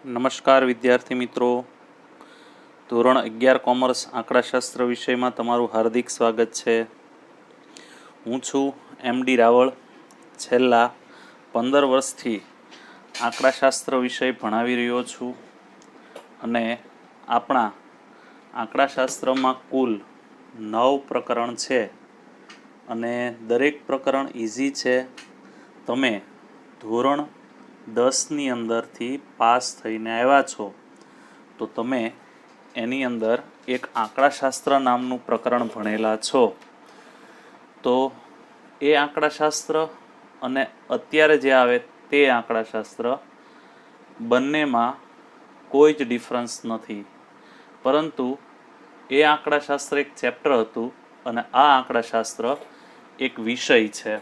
નમસ્કાર વિદ્યાર્થી મિત્રો, ધોરણ 11 કોમર્સ આંકડાશાસ્ત્ર વિષયમાં તમારું હાર્દિક સ્વાગત છે. હું છું એમડી રાવળ. છેલ્લા 15 વર્ષથી આંકડાશાસ્ત્ર વિષય ભણાવી રહ્યો છું અને આપણા આંકડાશાસ્ત્રમાં કુલ 9 પ્રકરણ છે અને દરેક પ્રકરણ ઇઝી છે. તમે ધોરણ 10ની અંદરથી પાસ થઈને આવ્યા છો તો તમે એની અંદર એક આંકડાશાસ્ત્ર નામનું પ્રકરણ ભણેલા છો. તો એ આંકડાશાસ્ત્ર અને અત્યારે જે આવે તે આંકડાશાસ્ત્ર બંનેમાં કોઈ જ ડિફરન્સ નથી, પરંતુ એ આંકડાશાસ્ત્ર એક ચેપ્ટર હતું અને આ આંકડાશાસ્ત્ર એક વિષય છે.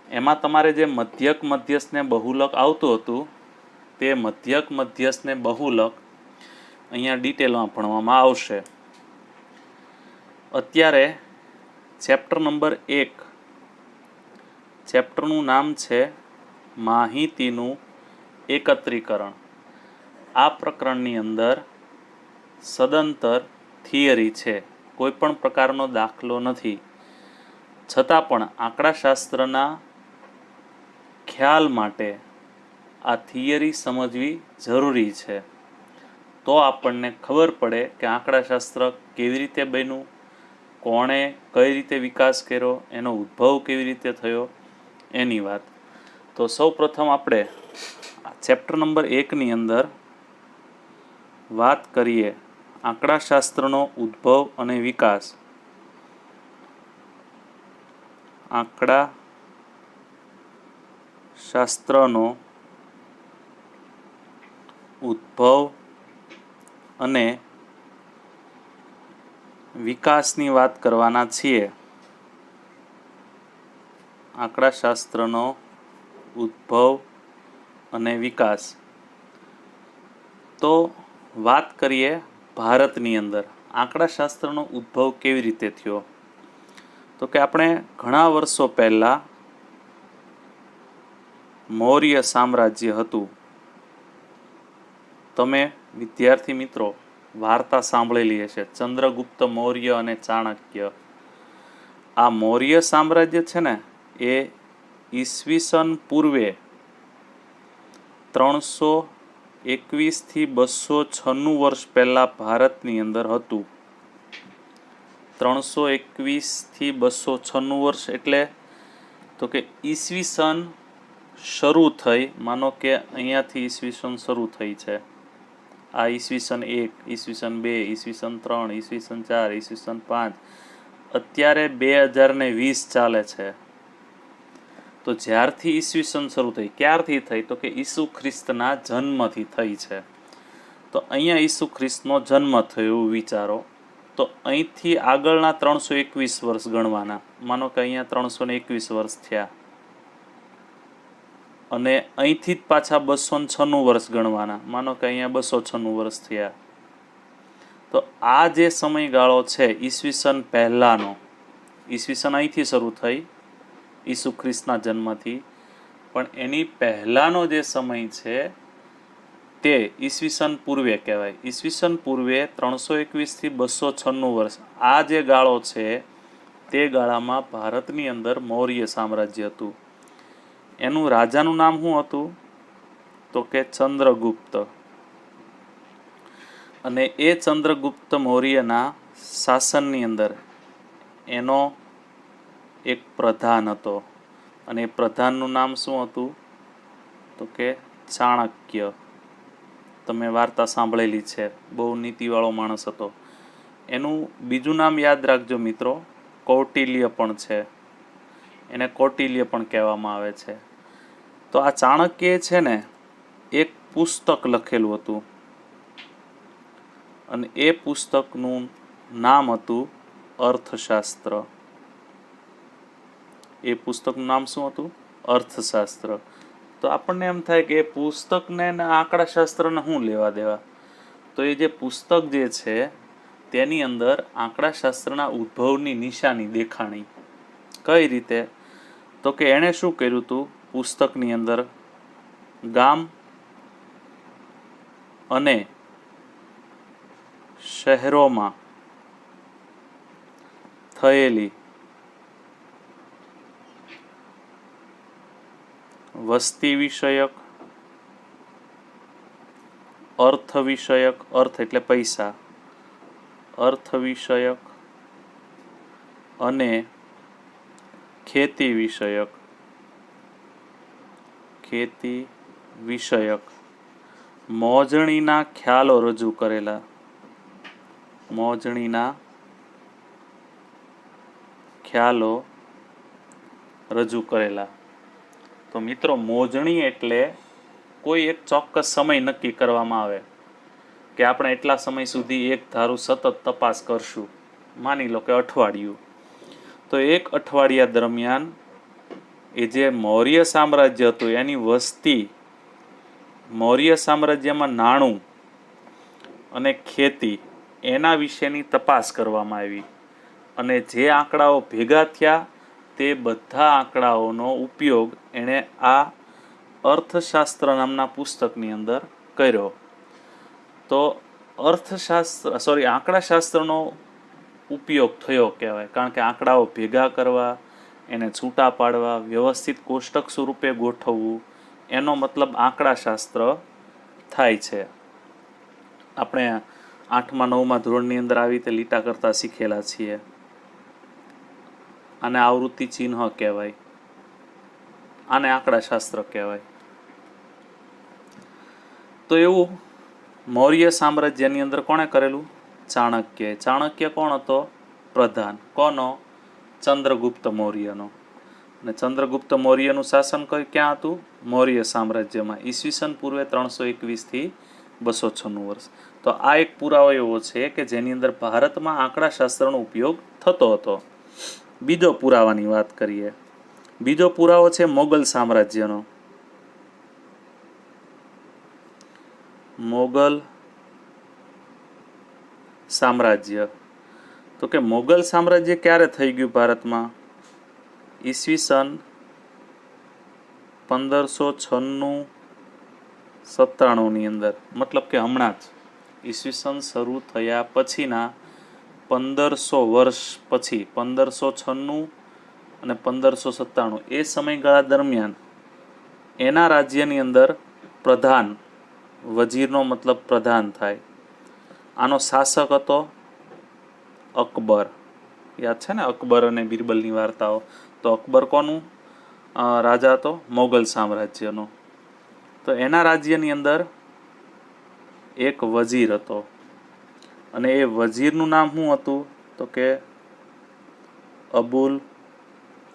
એમાં તમારે જે મધ્યક મધ્યસ્થને બહુલક આવતું હતું તે મધ્યક મધ્યસ્થને બહુલક અહીંયા ડિટેલમાં ભણવામાં આવશે. અત્યારે ચેપ્ટર નંબર 1, ચેપ્ટરનું નામ છે માહિતીનું એકત્રીકરણ. આ પ્રકરણની અંદર સદંતર થિયરી છે, કોઈ પણ પ્રકારનો દાખલો નથી. છતાં પણ આંકડાશાસ્ત્રના ખ્યાલ માટે આ થિયરી સમજવી જરૂરી છે. તો આપણને ખબર પડે કે આંકડાશાસ્ત્ર કેવી રીતે બન્યું, કોણે કઈ રીતે વિકાસ કર્યો, એનો ઉદ્ભવ કેવી રીતે થયો, એની વાત. તો સૌ પ્રથમ આપણે ચેપ્ટર નંબર 1ની અંદર વાત કરીએ આંકડાશાસ્ત્રનો ઉદ્ભવ અને વિકાસ. આંકડાશાસ્ત્રનો ઉદ્ભવ અને વિકાસની વાત કરવાના છીએ. આંકડાશાસ્ત્રનો ઉદ્ભવ અને વિકાસ. તો વાત કરીએ ભારતની અંદર આંકડાશાસ્ત્રનો ઉદ્ભવ કેવી રીતે થયો. તો કે આપણે ઘણા વર્ષો પહેલાં મૌર્ય સામ્રાજ્ય હતું. તમે વિદ્યાર્થી મિત્રો વાર્તા સાંભળેલી હશે, ચંદ્રગુપ્ત મૌર્ય અને ચાણક્ય. આ મૌર્ય સામ્રાજ્ય છે ને એ ઈસવીસન પૂર્વે 321 થી 296 વર્ષ પહેલાં ભારતની અંદર હતું. 321 થી 296 વર્ષ એટલે તો કે ઈસવીસન શરૂ થઈ, માનો કે અહીંયાથી ઈસવીસન શરૂ થઈ છે. આ ઈસવીસન 1, ઈસવીસન 2, ઈસવીસન 3, ઈસવીસન 4, ઈસવીસન 5, અત્યારે 2020 ચાલે છે. તો જ્યારથી ઈસવીસન શરૂ થઈ, ક્યારથી થઈ તો કે ઈસુ ખ્રિસ્તના જન્મથી થઈ છે. તો અહીંયા ઈસુ ખ્રિસ્તનો જન્મ થયો એવું વિચારો. તો અહીંથી આગળના 321 વર્ષ ગણવાના. માનો કે અહીંયા 321 વર્ષ થયા અને અહીંથી જ પાછા 296 વર્ષ ગણવાના. માનો કે અહીંયા 296 વર્ષ થયા. તો આ જે સમયગાળો છે ઈસવીસન પહેલાંનો, ઈસવીસન અહીંથી શરૂ થઈ ઈસુ ખ્રિસ્તના જન્મથી, પણ એની પહેલાંનો જે સમય છે તે ઈસવીસન પૂર્વે કહેવાય. ઈસવીસન પૂર્વે 321 થી 296 વર્ષ, આ જે ગાળો છે તે ગાળામાં ભારતની અંદર મૌર્ય સામ્રાજ્ય હતું. એનું રાજાનું નામ શું હતું તો કે ચંદ્રગુપ્ત. અને એ ચંદ્રગુપ્ત મૌર્યના શાસનની અંદર એનો એક પ્રધાન હતો અને એ પ્રધાનનું નામ શું હતું તો કે ચાણક્ય. તમે વાર્તા સાંભળેલી છે, બહુ નીતિવાળો માણસ હતો. એનું બીજું નામ યાદ રાખજો મિત્રો, કૌટિલ્ય પણ છે. એને કૌટિલ્ય પણ કહેવામાં આવે છે. તો આ ચાણક્ય છે ને એક પુસ્તક લખેલું હતું અને એ પુસ્તકનું નામ હતું અર્થશાસ્ત્ર. એ પુસ્તકનું નામ શું હતું? અર્થશાસ્ત્ર. તો આપણને એમ થાય કે એ પુસ્તકને આંકડાશાસ્ત્રને શું લેવા દેવા. તો એ જે પુસ્તક જે છે તેની અંદર આંકડાશાસ્ત્રના ઉદ્ભવની નિશાની દેખાણી. કઈ રીતે તો કે એણે શું કર્યું હતું, પુસ્તકની અંદર ગામ અને શહેરોમાં થયેલી વસ્તી વિષયક, અર્થ વિષયક, અર્થ એટલે પૈસા, અર્થ વિષયક અને ખેતી વિષયક, ખેતી વિષયક મોજણીના ખ્યાલો રજૂ કરેલા, મોજણીના ખ્યાલો રજૂ કરેલા. તો મિત્રો, મોજણી એટલે કોઈ એક ચોક્કસ સમય નક્કી કરવામાં આવે કે આપણે એટલા સમય સુધી એક ધારું સતત તપાસ કરશું, માની લો કે અઠવાડિયું. તો એક અઠવાડિયા દરમિયાન એ જે મૌર્ય સામ્રાજ્ય હતું એની વસ્તી, મૌર્ય સામ્રાજ્યમાં નાણું અને ખેતી એના વિશેની તપાસ કરવામાં આવી અને જે આંકડાઓ ભેગા થયા તે બધા આંકડાઓનો ઉપયોગ એણે આ અર્થશાસ્ત્ર નામના પુસ્તકની અંદર કર્યો. તો આંકડાશાસ્ત્રનો ઉપયોગ થયો કહેવાય, કારણ કે આંકડાઓ ભેગા કરવા, એને છૂટા પાડવા, વ્યવસ્થિત કોષ્ટક સ્વરૂપે ગોઠવવું, એનો મતલબ આંકડાશાસ્ત્ર થાય છે. આપણે 8મા 9મા ધોરણની અંદર આવી રીતે લીટા કરતા શીખેલા છીએ. આને આવૃત્તિ ચિહ્ન કહેવાય, આને આંકડાશાસ્ત્ર કહેવાય. તો એવું મૌર્ય સામ્રાજ્યની અંદર કોણે કરેલું? ચાણક્ય. ચાણક્ય કોણ હતો? પ્રધાન. કોનો? ચંદ્રગુપ્ત મૌર્યનો. અને ચંદ્રગુપ્ત મૌર્યનું શાસન ક્યાં હતું? મૌર્ય સામ્રાજ્યમાં, ઈસવીસન પૂર્વે 321 થી 296 વર્ષ. તો આ એક પુરાવો એવો છે કે જેની અંદર ભારતમાં આંકડાશાસ્ત્રનો ઉપયોગ થતો હતો. બીજો પુરાવાની વાત કરીએ. બીજો પુરાવો છે મોગલ સામ્રાજ્યનો. મોગલ સામ્રાજ્ય. તો કે મોગલ સામ્રાજ્ય ક્યારે થઈ ગયું ભારતમાં? ઈસવીસન 1596-97 ની અંદર, મતલબ કે હમણાં જ ઈસવીસન શરૂ થયા પછીના 1500 વર્ષ પછી, 1596 અને 1597 એ સમયગાળા દરમિયાન એના રાજ્યની અંદર પ્રધાન, વજીરનો મતલબ પ્રધાન થાય, આનો શાસક હતો અકબર. યાદ છે ને અકબર અને બિરબલની વાર્તાઓ? તો અકબર કોનું રાજા હતો? મોગલ સામ્રાજ્યનો. તો એના રાજ્યની અંદર એક વજીર હતો અને એ વજીરનું નામ શું હતું? તો કે અબુલ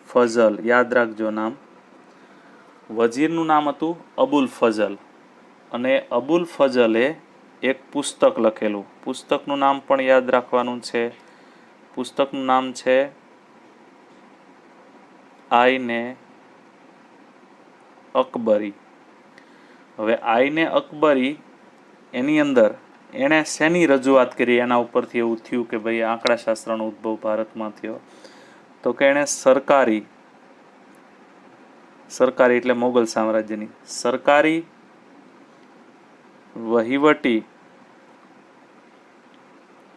ફઝલ. યાદ રાખજો નામ. વજીરનું નામ હતું અબુલ ફઝલ અને અબુલ ફઝલે એક પુસ્તક લખેલું. પુસ્તકનું નામ પણ યાદ રાખવાનું છે. પુસ્તકનું નામ છે આઈને અકબરી. હવે આઈને અકબરી એની અંદર એણે શેની રજૂઆત કરી? એના ઉપરથી એવું થયું કે ભાઈ આંકડાશાસ્ત્રનો ઉદ્ભવ ભારતમાં થયો. તો કે એણે સરકારી એટલે મોગલ સામ્રાજ્યની સરકારી, વહીવટી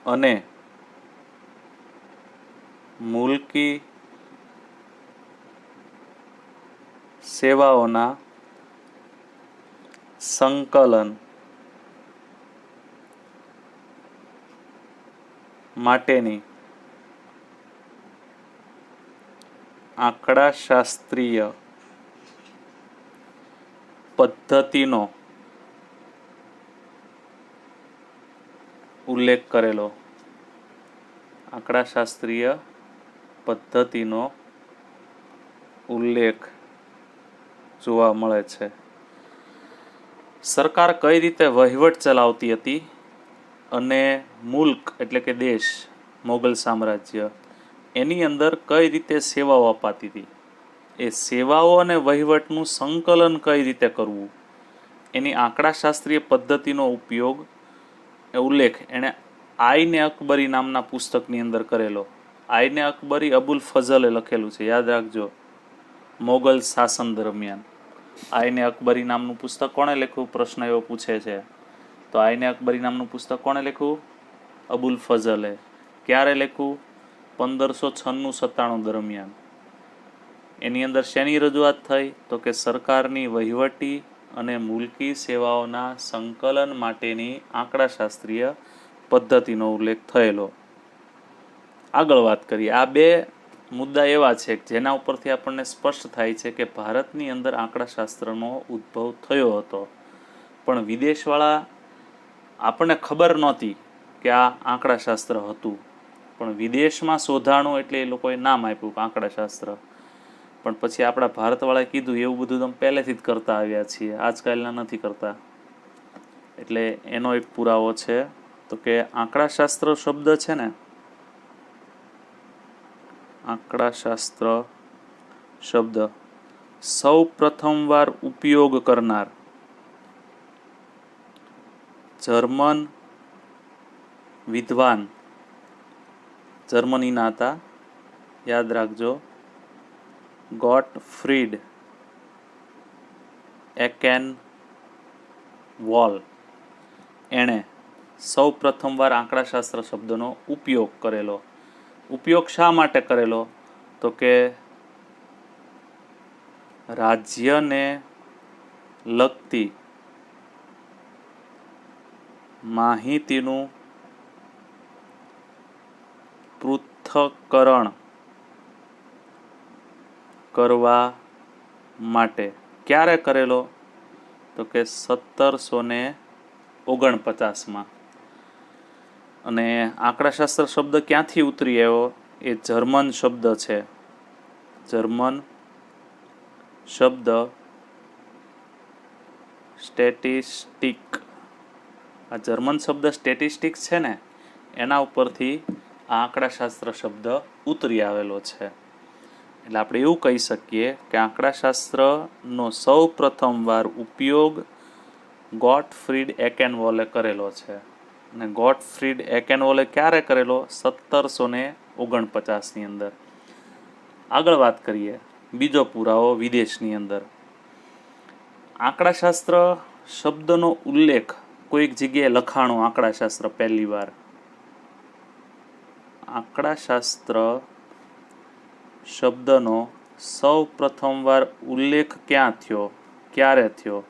અને મુલકી સેવાઓના સંકલન માટેની આંકડાશાસ્ત્રીય પદ્ધતિનો ઉલ્લેખ કરેલો. આંકડાશાસ્ત્રીય પદ્ધતિનો ઉલ્લેખ જોવા મળે છે. સરકાર કઈ રીતે વહીવટ ચલાવતી હતી અને મુલ્ક એટલે કે દેશ, મોગલ સામ્રાજ્ય, એની અંદર કઈ રીતે સેવાઓ અપાતી હતી, એ સેવાઓ અને વહીવટનું સંકલન કઈ રીતે કરવું, એની આંકડાશાસ્ત્રીય પદ્ધતિનો ઉપયોગ, ઉલ્લેખ એણે આઈને અકબરી નામના પુસ્તકની અંદર કરેલો. આઈને અકબરી અબુલ ફઝલે લખેલું છે, યાદ રાખજો. મોગલ શાસન દરમિયાન આઈને અકબરી નામનું પુસ્તક કોણે લખ્યું? પ્રશ્ન એવો પૂછે છે. તો આઈને અકબરી નામનું પુસ્તક કોણે લખ્યું? અબુલ ફઝલે. ક્યારે લખ્યું? 1596-97 દરમિયાન. એની અંદર શેની રજૂઆત થઈ? તો કે સરકારની વહીવટી અને મુલકી સેવાઓના સંકલન માટેની આંકડાશાસ્ત્રીય પદ્ધતિનો ઉલ્લેખ થયેલો. આગળ વાત કરીએ. આ બે મુદ્દા એવા છે જેના ઉપરથી આપણને સ્પષ્ટ થાય છે કે ભારતની અંદર આંકડાશાસ્ત્રનો ઉદ્ભવ થયો હતો, પણ વિદેશવાળા આપણને ખબર નહોતી કે આ આંકડાશાસ્ત્ર હતું, પણ વિદેશમાં શોધાણું એટલે એ લોકોએ નામ આપ્યું આંકડાશાસ્ત્ર. પણ પછી આપણા ભારતવાળાએ કીધું એવું બધું તમે પહેલેથી જ કરતા આવ્યા છીએ, આજકાલના નથી કરતા. એટલે એનો એક પુરાવો છે. તો કે આંકડાશાસ્ત્ર શબ્દ છે ને, આંકડાશાસ્ત્ર શબ્દ સૌ પ્રથમવાર ઉપયોગ કરનાર જર્મન વિદ્વાન, જર્મનીના હતા, યાદ રાખજો, ગોટફ્રીડ એકેનવોલ. એણે સૌ પ્રથમવાર આંકડાશાસ્ત્ર શબ્દનો ઉપયોગ કરેલો. ઉપયોગ શા માટે કરેલો? તો કે રાજ્યને લગતી માહિતીનું પૃથ્થકરણ કરવા માટે. ક્યારે કરેલો? તો કે 1749માં. અને આંકડાશાસ્ત્ર શબ્દ ક્યાંથી ઉતરી આવ્યો? એ જર્મન શબ્દ છે. જર્મન શબ્દ સ્ટેટિસ્ટિક. આ જર્મન શબ્દ સ્ટેટિસ્ટિક છે ને, એના ઉપરથી આ આંકડાશાસ્ત્ર શબ્દ ઉતરી આવેલો છે. એટલે આપણે એવું કહી શકીએ કે આંકડાશાસ્ત્રનો સૌ પ્રથમવાર ઉપયોગ ગોટફ્રીડ એકેનવોલે કરેલો છે. અને ગોટફ્રીડ એકેનવોલે ક્યારે કરેલો? 1749ની અંદર. આગળ વાત કરીએ. બીજો પુરાવો વિદેશની અંદર. આંકડાશાસ્ત્ર શબ્દનો ઉલ્લેખ કોઈક જગ્યાએ લખાણો. આંકડાશાસ્ત્ર પહેલી વાર, આંકડાશાસ્ત્ર શબ્દનો સૌ પ્રથમવાર ઉલ્લેખ ક્યાં થયો? ક્યારે થયો?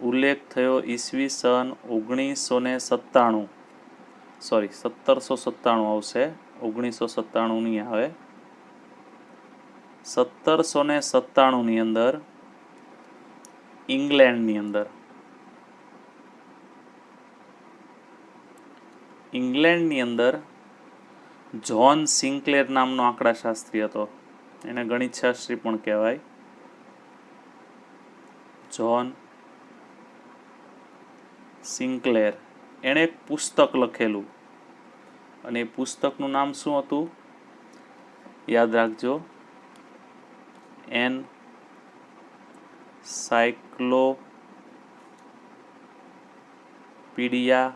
ઉલ્લેખ થયો ઈસવીસન 1997. સોરી, 1797 આવશે, 1997 નહીં આવે. 1797ની અંદર ઇંગ્લેન્ડની અંદર, ઇંગ્લેન્ડની અંદર જ્હોન સિન્કલેર નામનો આંકડાશાસ્ત્રી હતો. એને ગણિતશાસ્ત્રી પણ કહેવાય. જ્હોન સિન્કલેર. એણે એક પુસ્તક લખેલું, અને એ પુસ્તકનું નામ શું હતું? યાદ રાખજો, એનસાયક્લોપીડિયા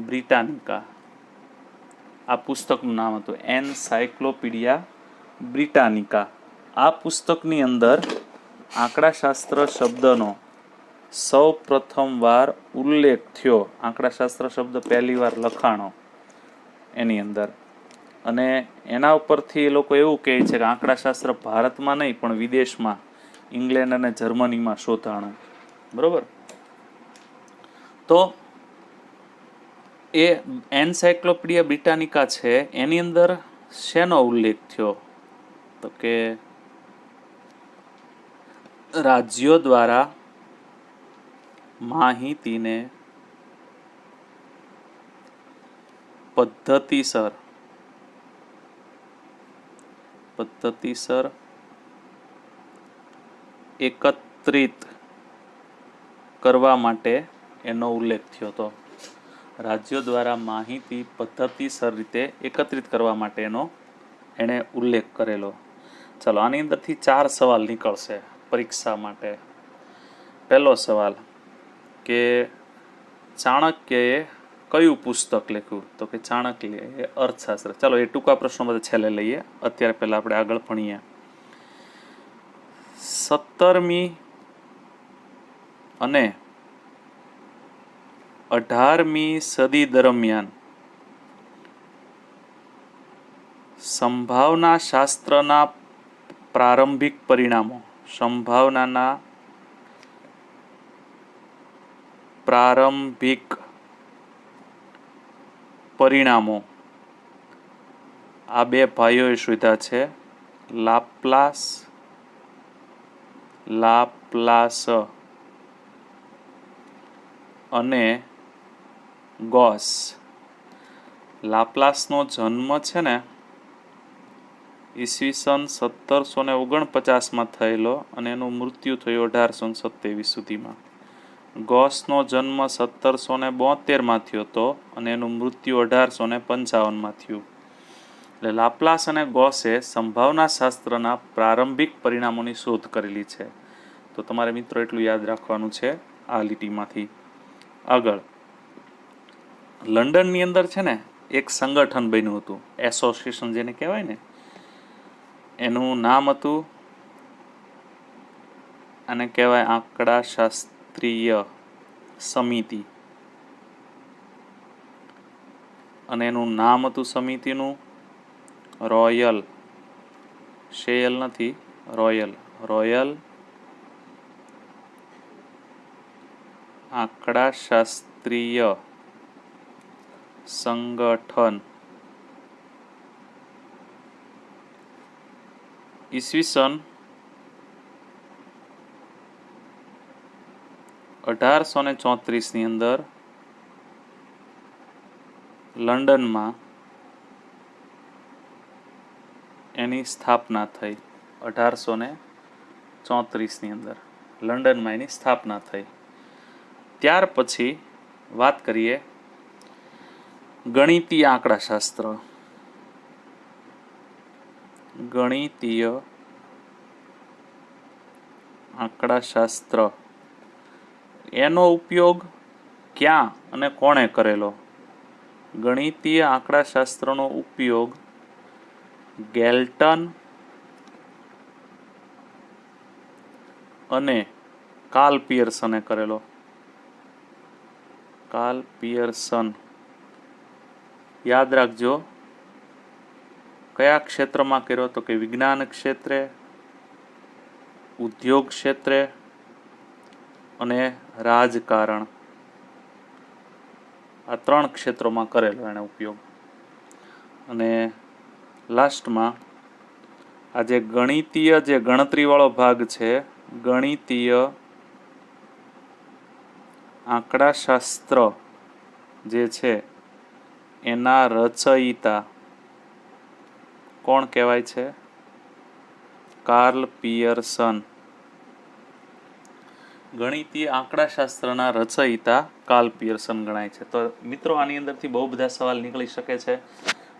બ્રિટાનિકા. આ પુસ્તકનું નામ હતું એનસાયક્લોપીડિયા બ્રિટાનિકા. આ પુસ્તકની અંદર આંકડાશાસ્ત્ર શબ્દનો સૌ પ્રથમવાર ઉલ્લેખ થયો. આંકડાશાસ્ત્ર શબ્દ પહેલી વાર લખાણો એની અંદર. અને એના ઉપરથી એ લોકો એવું કહે છે કે આંકડાશાસ્ત્ર ભારતમાં નહીં પણ વિદેશમાં, ઇંગ્લેન્ડ અને જર્મનીમાં શોધાણું. બરોબર? તો એ એનસાયક્લોપીડિયા બ્રિટાનિકા છે, એની અંદર શેનો ઉલ્લેખ થયો? તો કે રાજ્યો દ્વારા માહિતીને પદ્ધતિસર એકત્રિત કરવા માટે એનો ઉલ્લેખ થયો હતો. રાજ્યો દ્વારા માહિતી પદ્ધતિસર રીતે એકત્રિત કરવા માટેનો એણે ઉલ્લેખ કરેલો. ચાલો, આની અંદરથી 4 સવાલ નીકળશે પરીક્ષા માટે. પહેલો સવાલ કે ચાણક્યએ કયું પુસ્તક લખ્યું? તો કે ચાણક્ય એ અર્થશાસ્ત્ર. ચાલો, એ ટૂંકા પ્રશ્નો બધા છેલ્લે લઈએ, અત્યારે પહેલાં આપણે આગળ ભણીએ. 17મી અને 18મી સદી દરમિયાન સંભાવના શાસ્ત્રના પ્રારંભિક પરિણામો, સંભાવનાના પ્રારંભિક પરિણામો આ બે ભાઈઓએ શોધ્યા છે, લાપ્લાસ અને ગોસ. લાપ્લાસનો જન્મ છે ને ઈસવીસન 1749માં થયેલો અને એનું મૃત્યુ થયું 1827 સુધીમાં. ગોસનો જન્મ 1772માં થયો હતો અને એનું મૃત્યુ 1855માં થયું. એટલે લાપ્લાસ અને ગોસે સંભાવના શાસ્ત્રના પ્રારંભિક પરિણામોની શોધ કરેલી છે. તો તમારે મિત્રો એટલું યાદ રાખવાનું છે આ લીટીમાંથી. આગળ લંડનની અંદર છે ને એક સંગઠન બન્યું હતું, એસોસિએશન જેને કહેવાય ને, એનું નામ હતું, આને કહેવાય આંકડાશાસ્ત્રીય સમિતિ. અને એનું નામ હતું સમિતિનું રોયલ, શેયલ નથી, રોયલ આંકડાશાસ્ત્રીય સંગઠન. ઈસવીસન 1834ની અંદર લંડનમાં એની સ્થાપના થઈ. 1834ની અંદર લંડનમાં એની સ્થાપના થઈ. ત્યાર પછી વાત કરીએ ગણિતીય આંકડાશાસ્ત્ર. ગણિતીય આંકડાશાસ્ત્ર એનો ઉપયોગ ક્યાં અને કોણે કરેલો? ગણિતીય આંકડાશાસ્ત્રનો ઉપયોગ ગેલ્ટન અને કાર્લ પિયર્સને કરેલો. કાર્લ પિયર્સન, યાદ રાખજો. કયા ક્ષેત્રમાં કર્યો? તો કે વિજ્ઞાન ક્ષેત્રે, ઉદ્યોગ ક્ષેત્રે અને રાજકારણ, આ 3 ક્ષેત્રોમાં કરેલો એણે ઉપયોગ. અને લાસ્ટમાં આ જે ગણિતીય જે ગણતરીવાળો ભાગ છે, ગણિતીય આંકડાશાસ્ત્ર જે છે એના રચયિતા કોણ કહેવાય છે? Karl Pearson. ગણિતીય આંકડાશાસ્ત્રના રચયિતા કાર્લ પિયર્સન ગણાય છે. તો મિત્રો આની અંદરથી બહુ બધા સવાલ નીકળી શકે છે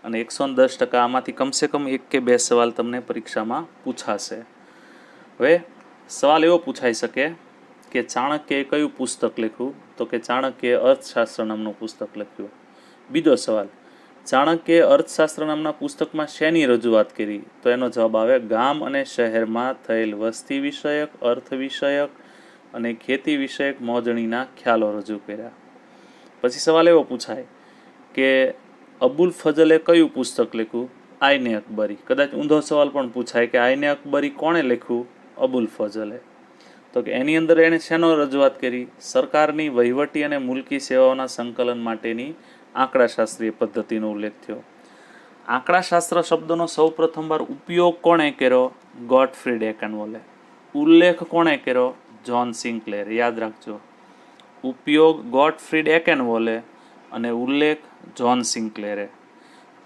અને 110% આમાંથી કમસે કમ 1 કે 2 સવાલ તમને પરીક્ષામાં પૂછાશે. હવે સવાલ એવો પૂછાઈ શકે કે ચાણક્યએ કયું પુસ્તક લખ્યું? તો કે ચાણક્યએ અર્થશાસ્ત્ર નામનું પુસ્તક લખ્યું. બીજો સવાલ, ચાણક્યએ અર્થશાસ્ત્ર નામના પુસ્તકમાં શેની રજૂઆત કરી? તો એનો જવાબ આવે ગામ અને શહેરમાં થયેલ વસ્તી વિષયક, અર્થ વિષયક અને ખેતી વિષયક મોજણીના ખ્યાલો રજૂ કર્યા. પછી સવાલ એવો પૂછાય કે અબુલ ફઝલે કયું પુસ્તક લખ્યું? આઈને અકબરી. કદાચ ઊંધો સવાલ પણ પૂછાય કે આઈને અકબરી કોણે લખ્યું? અબુલ ફઝલે. તો કે એની અંદર એણે શેનો રજૂઆત કરી? સરકારની વહીવટી અને મુલકી સેવાઓના સંકલન માટેની આંકડાશાસ્ત્રીય પદ્ધતિનો ઉલ્લેખ થયો. આંકડાશાસ્ત્ર શબ્દનો સૌ પ્રથમવાર ઉપયોગ કોણે કર્યો? ગોટફ્રીડ એકેનવોલે. ઉલ્લેખ કોણે કર્યો? જ્હોન સિન્કલેર. યાદ રાખજો, ઉપયોગ ગોટફ્રીડ એકેનવોલે અને ઉલ્લેખ જ્હોન સિન્કલેરે.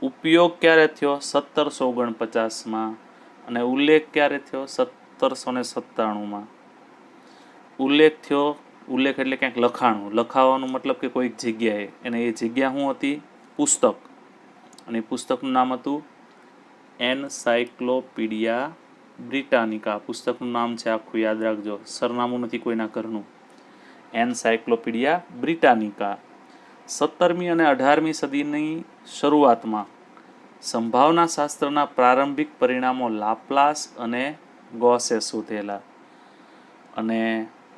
ઉપયોગ ક્યારે થયો? 1749માં અને ઉલ્લેખ ક્યારે થયો? 1797માં. ઉલ્લેખ થયો, ઉલ્લેખ એટલે ક્યાંક લખાણું, લખાવાનું મતલબ કે કોઈક જગ્યાએ, અને એ જગ્યા શું હતી? પુસ્તક. અને પુસ્તકનું નામ હતું એનસાઇક્લોપીડિયા બ્રિટાનિકા. પુસ્તકનું નામ છે આખું, યાદ રાખજો, સરનામું નથી કોઈના ઘરનું. એનસાઇક્લોપીડિયા બ્રિટાનિકા. 17મી અને 18મી સદીની શરૂઆતમાં સંભાવના શાસ્ત્રના પ્રારંભિક પરિણામો લાપ્લાસ અને ગોસે શોધેલા. અને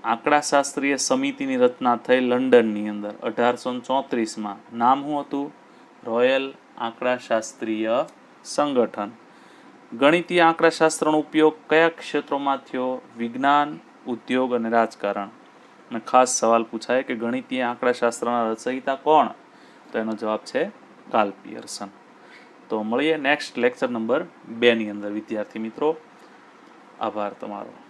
આંકડાશાસ્ત્રીય સમિતિની રચના થઈ લંડનની અંદર 1834માં. નામ શું હતું? રોયલ આંકડાશાસ્ત્રીય સંગઠન. ગણિતીય આંકડાશાસ્ત્રનો ઉપયોગ કયા ક્ષેત્રોમાં થયો? વિજ્ઞાન, ઉદ્યોગ અને રાજકારણ. અને ખાસ સવાલ પૂછાય કે ગણિતીય આંકડાશાસ્ત્રના રચયિતા કોણ? તો એનો જવાબ છે કાર્લ પિયર્સન. તો મળીએ નેક્સ્ટ લેક્ચર નંબર 2 ની અંદર વિદ્યાર્થી મિત્રો. આભાર તમારો.